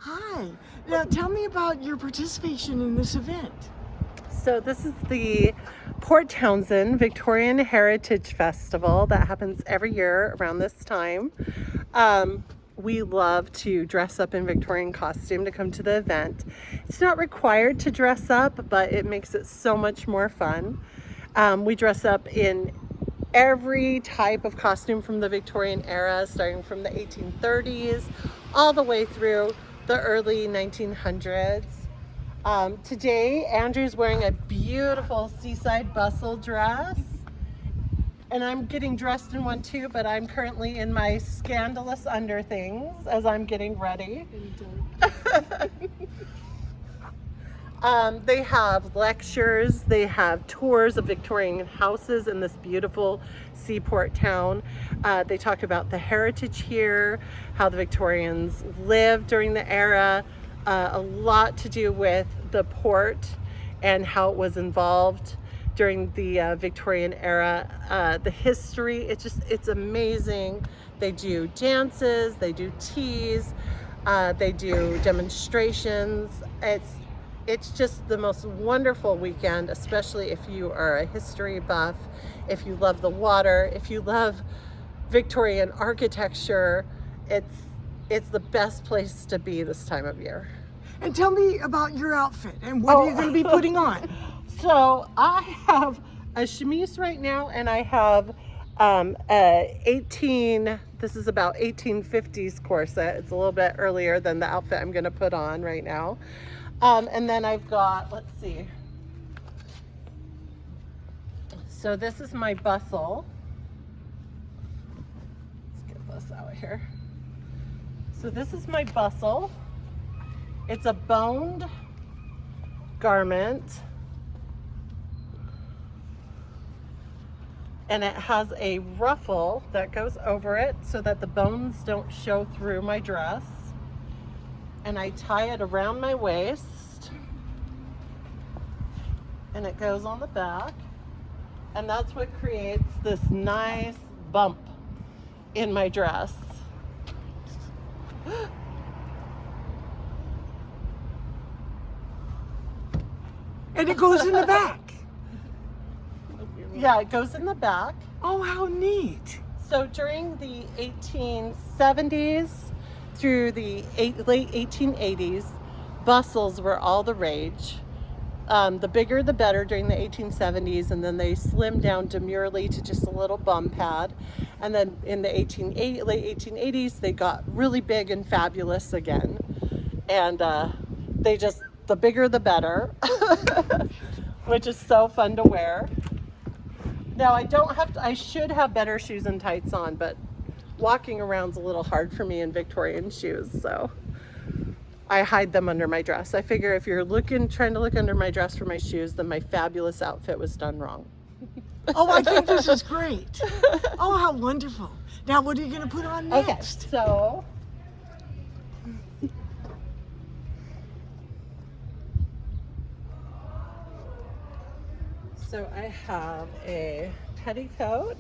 Hi. Now tell me about your participation in this event. So this is the Port Townsend Victorian Heritage Festival that happens every year around this time. We love to dress up in Victorian costume to come to the event. It's not required to dress up, but it makes it so much more fun. We dress up in every type of costume from the Victorian era, starting from the 1830s all the way through the early 1900s. Today, Andrew's wearing a beautiful seaside bustle dress, and I'm getting dressed in one too, but I'm currently in my scandalous underthings as I'm getting ready. They have lectures, they have tours of Victorian houses in this beautiful seaport town. They talk about the heritage here, how the Victorians lived during the era, a lot to do with the port and how it was involved during the Victorian era. The history, it's amazing. They do dances, they do teas, they do demonstrations. It's just the most wonderful weekend, especially if you are a history buff, if you love the water, if you love Victorian architecture. It's the best place to be this time of year. And tell me about your outfit and what are you going to be putting on? So I have a chemise right now, and I have this is about 1850s corset. It's a little bit earlier than the outfit I'm going to put on right now. And then I've got, let's see. So this is my bustle. Let's get this out here. So this is my bustle. It's a boned garment. And it has a ruffle that goes over it so that the bones don't show through my dress. And I tie it around my waist, and it goes on the back, and that's what creates this nice bump in my dress. And it goes in the back. Yeah, it goes in the back. Oh, how neat. So during the 1870s through the late 1880s, bustles were all the rage. The bigger the better during the 1870s, and then they slimmed down demurely to just a little bum pad. And then in the late 1880s, they got really big and fabulous again. And the bigger the better, which is so fun to wear. Now I should have better shoes and tights on, but walking around's a little hard for me in Victorian shoes, so I hide them under my dress. I figure if you're trying to look under my dress for my shoes, then my fabulous outfit was done wrong. Oh, I think this is great. Oh, how wonderful. Now, what are you going to put on next? Okay, so I have a petticoat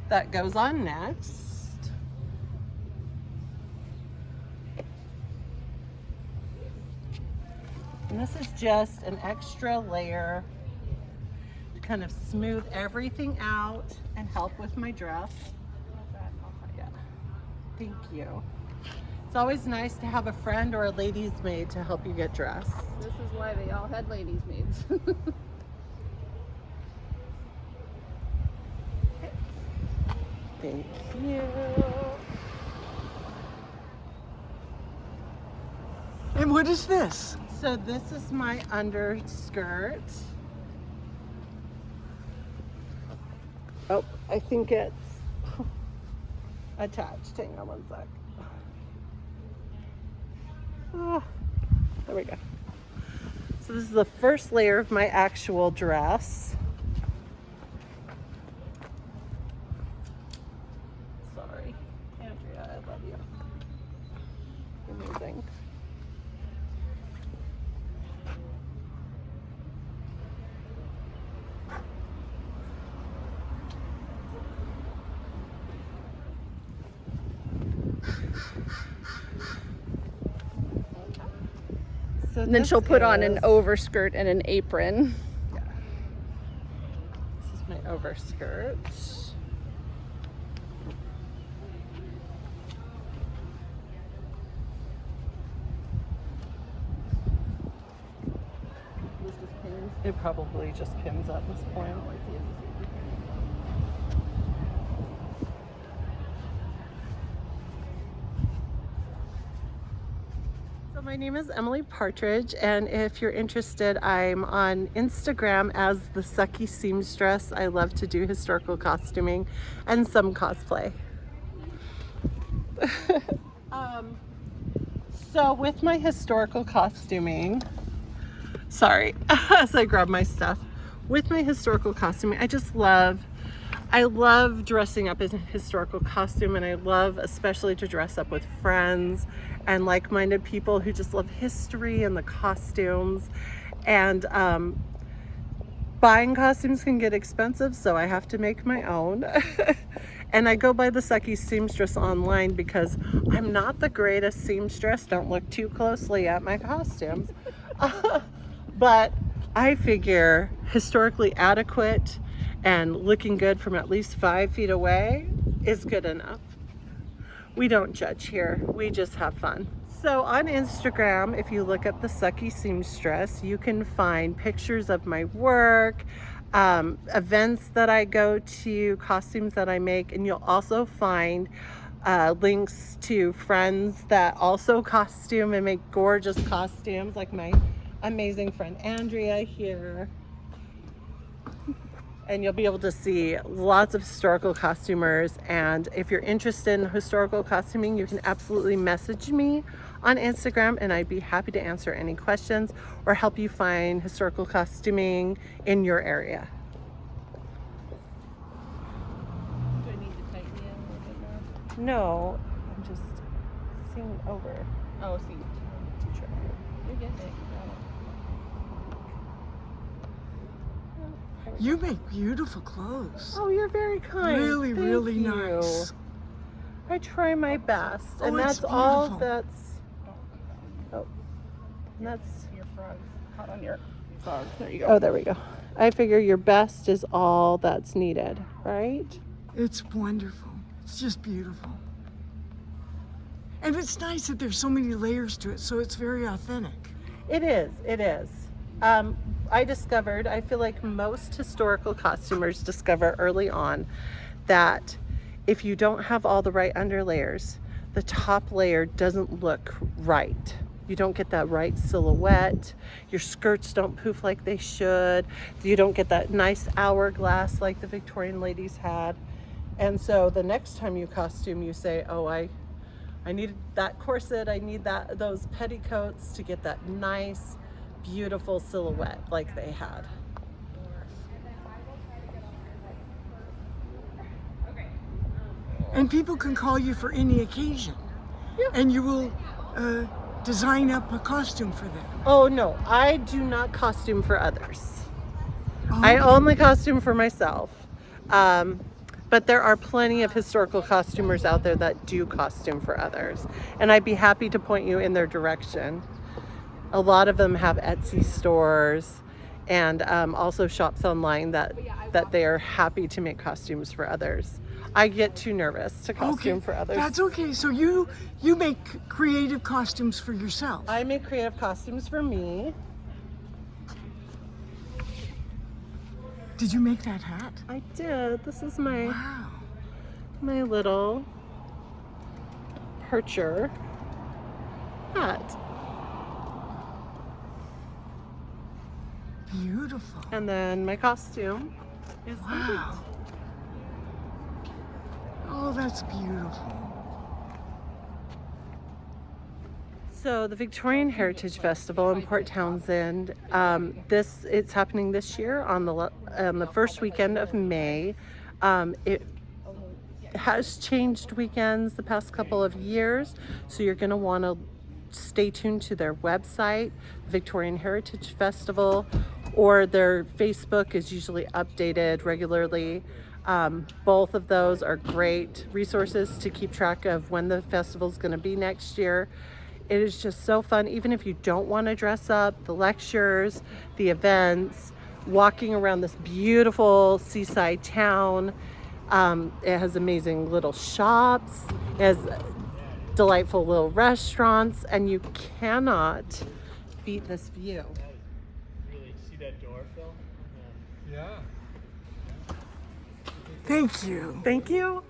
that goes on next. And this is just an extra layer to kind of smooth everything out and help with my dress. Yeah. Thank you. It's always nice to have a friend or a lady's maid to help you get dressed. This is why they all had ladies' maids. Thank you. And what is this? So this is my underskirt. Oh, I think it's attached. Hang on one sec. There we go. So this is the first layer of my actual dress. Sorry, Andrea, I love you. Amazing. So And then this she'll put on an is- overskirt and an apron. Yeah. This is my overskirt. It probably just pins at this point. So my name is Emily Partridge, and if you're interested, I'm on Instagram as the Sucky Seamstress. I love to do historical costuming and some cosplay. So with my historical costuming, sorry, as I grab my stuff. With my historical costuming, I love dressing up in a historical costume, and I love especially to dress up with friends and like-minded people who just love history and the costumes. And buying costumes can get expensive, so I have to make my own. And I go by the Sucky Seamstress online because I'm not the greatest seamstress. Don't look too closely at my costumes. But I figure historically adequate and looking good from at least 5 feet away is good enough. We don't judge here, we just have fun. So on Instagram, if you look up the Sucky Seamstress, you can find pictures of my work, events that I go to, costumes that I make, and you'll also find links to friends that also costume and make gorgeous costumes, like my amazing friend Andrea here. And you'll be able to see lots of historical costumers. And if you're interested in historical costuming, you can absolutely message me on Instagram, and I'd be happy to answer any questions or help you find historical costuming in your area. Do I need to tighten it a little bit more? No, I'm just seeing over. Oh, see. You're getting it. You make beautiful clothes. Oh, you're very kind. Really, Thank really you. nice. I try my best, Oh, and it's that's all beautiful. that's. Oh, and that's. Your frog's caught on your frog. There you go. Oh, there we go. I figure your best is all that's needed, right? It's wonderful. It's just beautiful. And it's nice that there's so many layers to it, so it's very authentic. It is. It is. I feel like most historical costumers discover early on that if you don't have all the right underlayers, the top layer doesn't look right. You don't get that right silhouette. Your skirts don't poof like they should. You don't get that nice hourglass like the Victorian ladies had. And so the next time you costume, you say, oh, I need that corset. I need those petticoats to get that nice, beautiful silhouette like they had. And people can call you for any occasion. Yeah. And you will design up a costume for them. Oh no, I do not costume for others. Oh, I only costume for myself. But there are plenty of historical costumers out there that do costume for others. And I'd be happy to point you in their direction. A lot of them have Etsy stores and also shops online that they are happy to make costumes for others. I get too nervous to costume for others. That's okay. So you make creative costumes for yourself. I make creative costumes for me. Did you make that hat? I did. This is my Wow. my little percher hat. Beautiful. And then my costume is Wow. complete. Oh, that's beautiful. So the Victorian Heritage Festival in Port Townsend, it's happening this year on the first weekend of May. It has changed weekends the past couple of years, so you're going to want to stay tuned to their website, Victorian Heritage Festival, or their Facebook is usually updated regularly. Both of those are great resources to keep track of when the festival is going to be next year. It is just so fun, even if you don't want to dress up. The lectures, the events, walking around this beautiful seaside town. It has amazing little shops. It has delightful little restaurants, and you cannot beat this view. Really see that door, Phil? Thank you. Thank you.